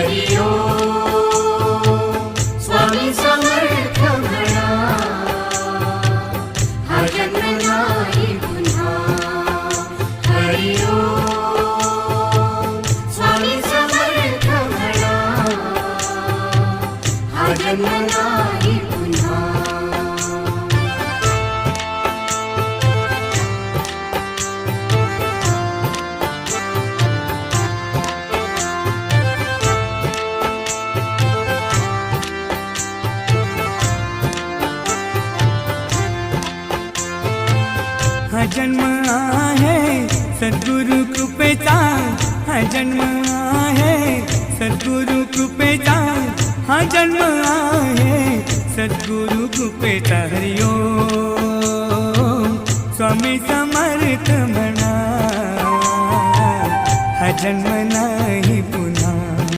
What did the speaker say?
हरि ओम स्वामी समर्थ म्हणा हा जन्म नाही पुन्हा हरि ओम स्वामी समर्थ म्हणा हा जन्म नाही पुन्हा हा जन्म आहे सद्गुरु कृपेचा हा जन्म आहे सद्गुरु कृपेचा हा जन्म आहे सद्गुरु